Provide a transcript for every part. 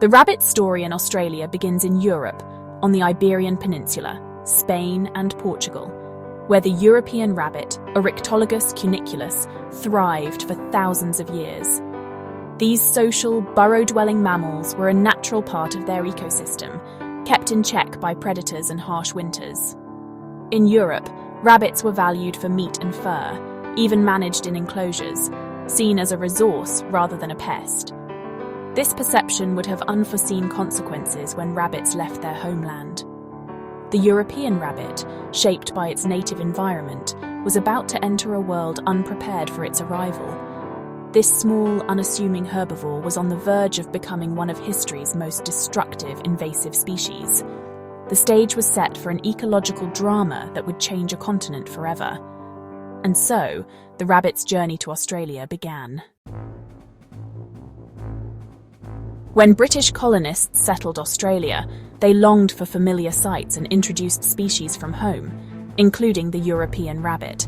The rabbit story in Australia begins in Europe, on the Iberian Peninsula, Spain and Portugal, where the European rabbit, Oryctolagus cuniculus, thrived for thousands of years. These social, burrow-dwelling mammals were a natural part of their ecosystem, kept in check by predators and harsh winters. In Europe, rabbits were valued for meat and fur, even managed in enclosures, seen as a resource rather than a pest. This perception would have unforeseen consequences when rabbits left their homeland. The European rabbit, shaped by its native environment, was about to enter a world unprepared for its arrival. This small, unassuming herbivore was on the verge of becoming one of history's most destructive invasive species. The stage was set for an ecological drama that would change a continent forever. And so, the rabbit's journey to Australia began. When British colonists settled Australia, they longed for familiar sights and introduced species from home, including the European rabbit.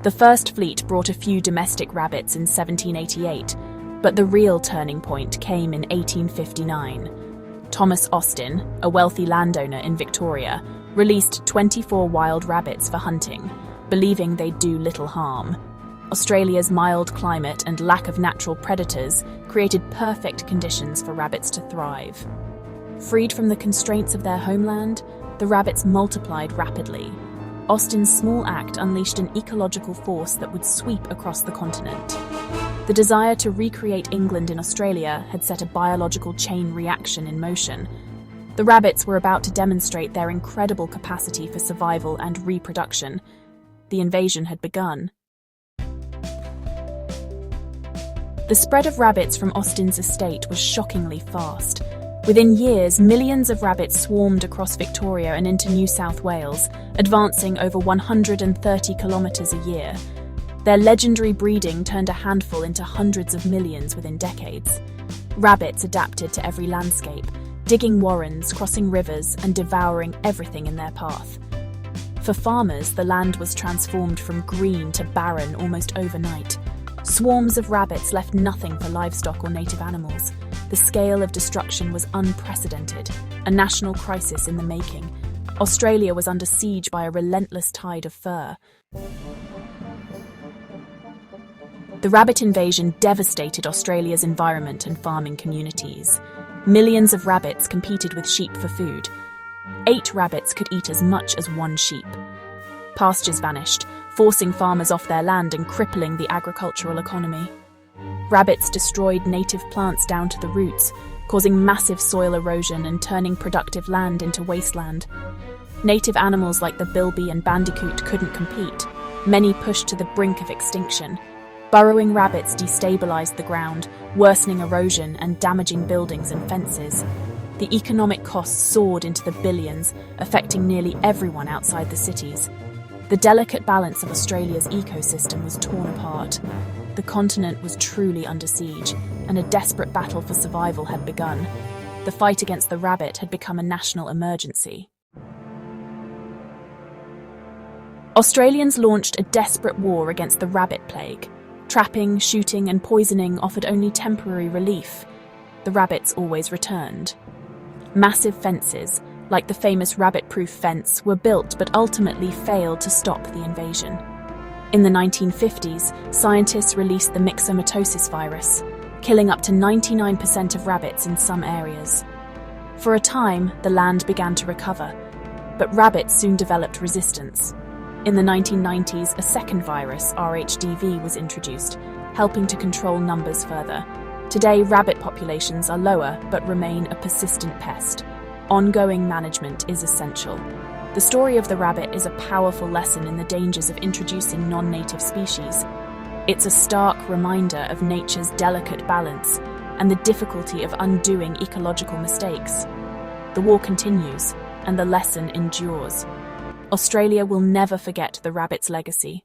The first fleet brought a few domestic rabbits in 1788, but the real turning point came in 1859. Thomas Austin, a wealthy landowner in Victoria, released 24 wild rabbits for hunting, believing they'd do little harm. Australia's mild climate and lack of natural predators created perfect conditions for rabbits to thrive. Freed from the constraints of their homeland, the rabbits multiplied rapidly. Austin's small act unleashed an ecological force that would sweep across the continent. The desire to recreate England in Australia had set a biological chain reaction in motion. The rabbits were about to demonstrate their incredible capacity for survival and reproduction. The invasion had begun. The spread of rabbits from Austin's estate was shockingly fast. Within years, millions of rabbits swarmed across Victoria and into New South Wales, advancing over 130 kilometres a year. Their legendary breeding turned a handful into hundreds of millions within decades. Rabbits adapted to every landscape, digging warrens, crossing rivers, and devouring everything in their path. For farmers, the land was transformed from green to barren almost overnight. Swarms of rabbits left nothing for livestock or native animals. The scale of destruction was unprecedented, a national crisis in the making. Australia was under siege by a relentless tide of fur. The rabbit invasion devastated Australia's environment and farming communities. Millions of rabbits competed with sheep for food. 8 rabbits could eat as much as 1 sheep. Pastures vanished, forcing farmers off their land and crippling the agricultural economy. Rabbits destroyed native plants down to the roots, causing massive soil erosion and turning productive land into wasteland. Native animals like the bilby and bandicoot couldn't compete, many pushed to the brink of extinction. Burrowing rabbits destabilized the ground, worsening erosion and damaging buildings and fences. The economic costs soared into the billions, affecting nearly everyone outside the cities. The delicate balance of Australia's ecosystem was torn apart. The continent was truly under siege, and a desperate battle for survival had begun. The fight against the rabbit had become a national emergency. Australians launched a desperate war against the rabbit plague. Trapping, shooting, and poisoning offered only temporary relief. The rabbits always returned. Massive fences, like the famous rabbit-proof fence, were built but ultimately failed to stop the invasion. In the 1950s, scientists released the myxomatosis virus, killing up to 99% of rabbits in some areas. For a time, the land began to recover, but rabbits soon developed resistance. In the 1990s, a second virus, RHDV, was introduced, helping to control numbers further. Today, rabbit populations are lower but remain a persistent pest. Ongoing management is essential. The story of the rabbit is a powerful lesson in the dangers of introducing non-native species. It's a stark reminder of nature's delicate balance and the difficulty of undoing ecological mistakes. The war continues, and the lesson endures. Australia will never forget the rabbit's legacy.